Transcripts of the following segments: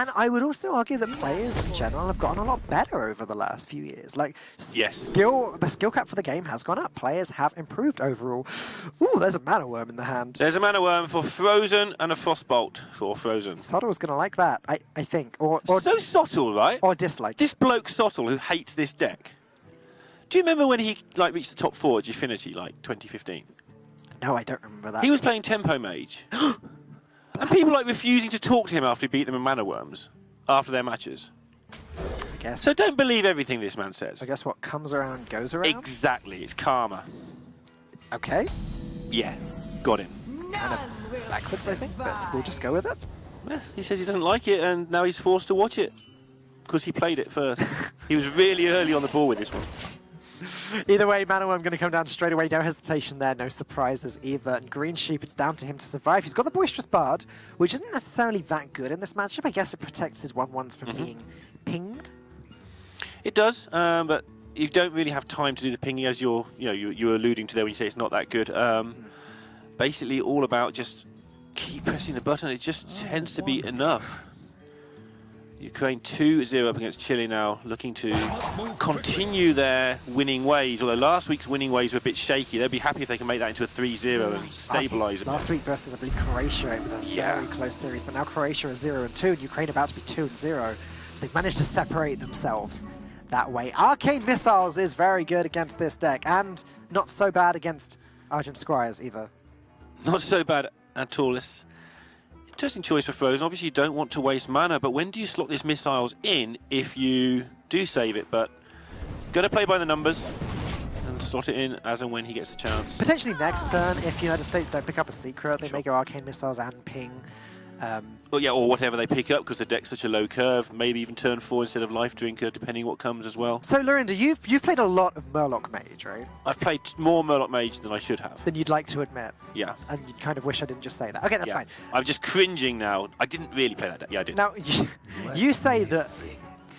And I would also argue that players in general have gotten a lot better over the last few years. Like, Yes. the skill cap for the game has gone up. Players have improved overall. Ooh, there's a Mana Worm in the hand. There's a Mana Worm for Frozen and a Frostbolt for Frozen. Sottle was going to like that, I think. Or So Sottle, right? or dislike. This bloke Sottle who hates this deck. Do you remember when he reached the top 4 at Gfinity, 2015? No, I don't remember that. He was playing Tempo Mage. And people refusing to talk to him after he beat them in Mana Worms after their matches. I guess. So don't believe everything this man says. I guess what comes around goes around. Exactly, it's karma. Okay. Yeah, got him. Backwards, I think, but we'll just go with it. Yeah, he says he doesn't like it, and now he's forced to watch it because he played it first. He was really early on the ball with this one. Either way, Mana Worm going to come down straight away. No hesitation there, no surprises either. And Green Sheep, it's down to him to survive. He's got the Boisterous Bard, which isn't necessarily that good in this matchup. I guess it protects his 1/1s from being pinged. It does, but you don't really have time to do the pinging, as you're alluding to there when you say it's not that good. Basically, all about just keep pressing the button. It just tends to be enough. Ukraine 2-0 up against Chile now, looking to continue their winning ways. Although last week's winning ways were a bit shaky, they'd be happy if they can make that into a 3-0 and stabilise it. Last week versus, I believe, Croatia, it was a very close series, but now Croatia is 0-2 and Ukraine about to be 2-0. So they've managed to separate themselves that way. Arcane Missiles is very good against this deck, and not so bad against Argent Squires either. Not so bad at all. It's interesting choice for Frozen. Obviously, you don't want to waste mana, but when do you slot these missiles in if you do save it? But got to play by the numbers and slot it in as and when he gets a chance. Potentially next turn, if United States don't pick up a secret, they may go Arcane Missiles and ping. Or whatever they pick up, because the deck's such a low curve. Maybe even turn 4 instead of Life Drinker, depending what comes as well. So, Lorinda, you've played a lot of Murloc Mage, right? I've played more Murloc Mage than I should have. Than you'd like to admit. Yeah. And you kind of wish I didn't just say that. Okay, that's fine. I'm just cringing now. I didn't really play that deck. Yeah, I did. Now, you say that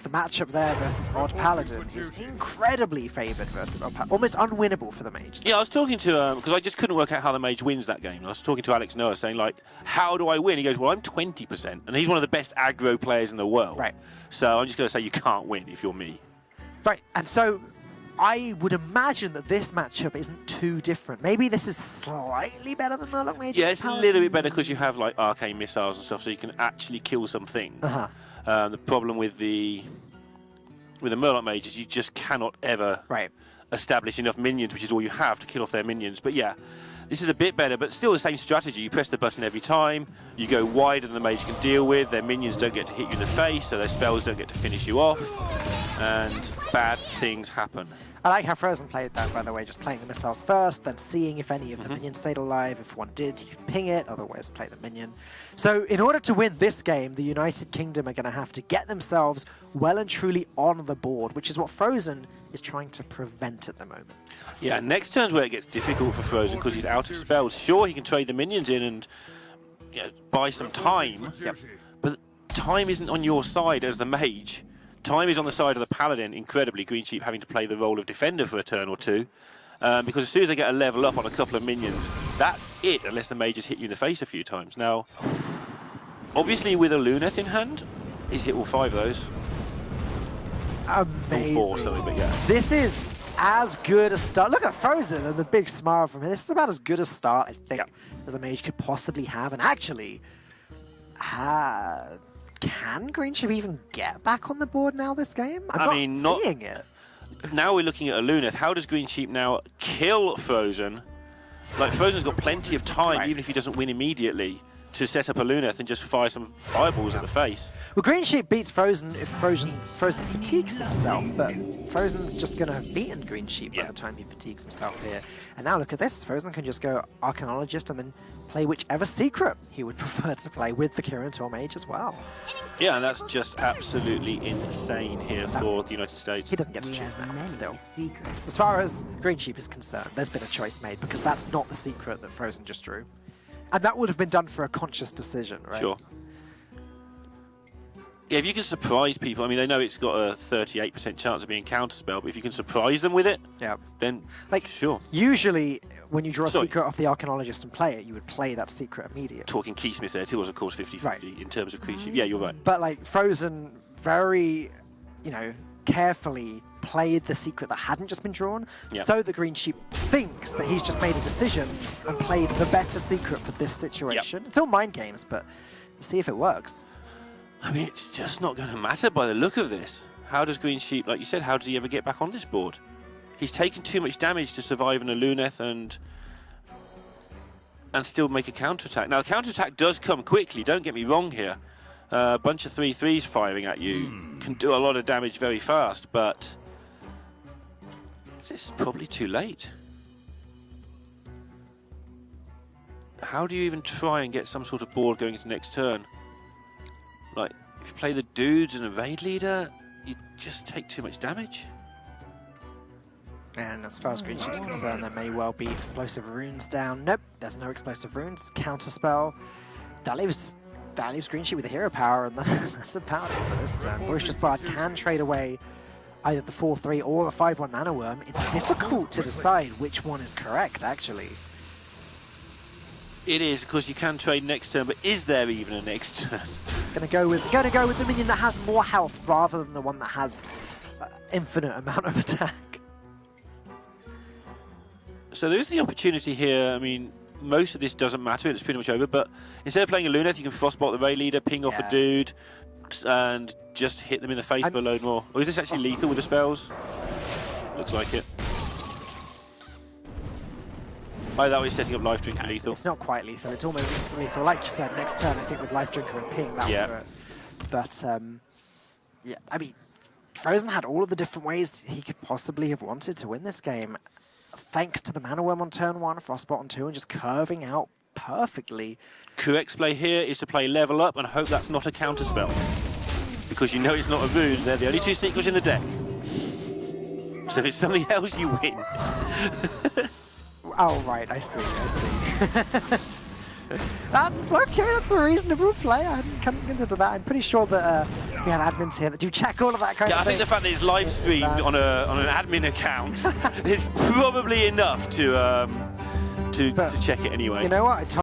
the matchup there versus Odd Paladin is incredibly favoured versus Odd Paladin, almost unwinnable for the Mage. Yeah, I was talking to, because I just couldn't work out how the Mage wins that game. I was talking to Alex Noah saying, how do I win? He goes, well, I'm 20%, and he's one of the best aggro players in the world. Right. So I'm just going to say you can't win if you're me. Right, and so I would imagine that this matchup isn't too different. Maybe this is slightly better than Murloc Mage. Yeah, it's a little bit better because you have arcane missiles and stuff, so you can actually kill some things. The problem with the Murloc Mage is you just cannot ever establish enough minions, which is all you have to kill off their minions. But yeah, this is a bit better, but still the same strategy. You press the button every time, you go wider than the Mage can deal with, their minions don't get to hit you in the face, so their spells don't get to finish you off, and bad things happen. I like how Frozen played that, by the way, just playing the missiles first, then seeing if any of the minions stayed alive. If one did, you could ping it, otherwise play the minion. So in order to win this game, the United Kingdom are going to have to get themselves well and truly on the board, which is what Frozen is trying to prevent at the moment. Yeah, next turn's where it gets difficult for Frozen because he's out of spells. Sure, he can trade the minions in and buy some time, but time isn't on your side as the Mage. Time is on the side of the Paladin, incredibly, Green Sheep having to play the role of defender for a turn or two. Because as soon as they get a level up on a couple of minions, that's it, unless the Mages hit you in the face a few times. Now, obviously with a Luneth in hand, he's hit all 5 of those. Amazing. All 4, sorry, but yeah. This is as good a start. Look at Frozen and the big smile from him. This is about as good a start, I think, as a Mage could possibly have. And actually, can Green Sheep even get back on the board now this game? I'm not seeing it. Now we're looking at a Luneth. How does Green Sheep now kill Frozen? Frozen's got plenty of time, even if he doesn't win immediately, to set up a Luneth and just fire some fireballs at the face. Well, Green Sheep beats Frozen if Frozen fatigues himself, but Frozen's just going to have beaten Green Sheep by the time he fatigues himself here. And now look at this. Frozen can just go Arcanologist and then play whichever secret he would prefer to play with the Kirin Tor Mage as well. Yeah, and that's just absolutely insane here for the United States. He doesn't get to choose that still. As far as Green Sheep is concerned, there's been a choice made because that's not the secret that Frozen just drew. And that would have been done for a conscious decision, right? Sure. Yeah, if you can surprise people, I mean, they know it's got a 38% chance of being counterspell, but if you can surprise them with it, then sure. Usually, when you draw a Sorry. secret off the Archaeologist and play it, you would play that secret immediately. Talking Keysmith there, it was of course 50-50 Right. in terms of Green Sheep. Yeah, you're right. But like Frozen very, you know, carefully played the secret that hadn't just been drawn, Yeah. so the Green Sheep thinks that he's just made a decision and played the better secret for this situation. It's all mind games, but let's see if it works. I mean, it's just not going to matter by the look of this. How does Green Sheep, like you said, how does he ever get back on this board? He's taken too much damage to survive in a Luneth and still make a counterattack. Now, the counterattack does come quickly, don't get me wrong here. A bunch of 3/3s firing at you can do a lot of damage very fast, but this is probably too late. How do you even try and get some sort of board going into next turn? Like, if you play the dudes and a raid leader, you just take too much damage. And as far as Green Sheep's concerned, there may well be explosive runes down. Nope, there's no explosive runes. Counterspell. That leaves Green Sheep with hero power, and that's about it for this turn. Boisterous Bard can trade away either the 4/3 or the 5/1 Mana Worm. It's difficult to decide which one is correct, actually. It is, because you can trade next turn, but is there even a next turn? It's gonna go with the minion that has more health rather than the one that has infinite amount of attack. So there is the opportunity here. I mean, most of this doesn't matter, it's pretty much over, but instead of playing a Luneth, you can Frostbolt the raid leader, ping off a dude, and just hit them in the face for a load more. Or is this actually lethal with the spells? Looks like it. Oh, that was setting up Life Drinker lethal. It's not quite lethal, it's almost lethal. Like you said, next turn I think with Life Drinker and Ping, that would do it. But, yeah, I mean, Frozen had all of the different ways he could possibly have wanted to win this game. Thanks to the Mana Worm on turn 1, Frostbolt on 2, and just curving out perfectly. Correct play here is to play level up and hope that's not a counter spell. Because you know it's not a rune, they're the only two secrets in the deck. So if it's something else, you win. Oh, right, I see. That's okay, that's a reasonable play. I hadn't considered that. I'm pretty sure that we have admins here that do check all of that kind of Yeah, I thing. think the fact that it's live streamed on an admin account is probably enough to check it anyway. You know what?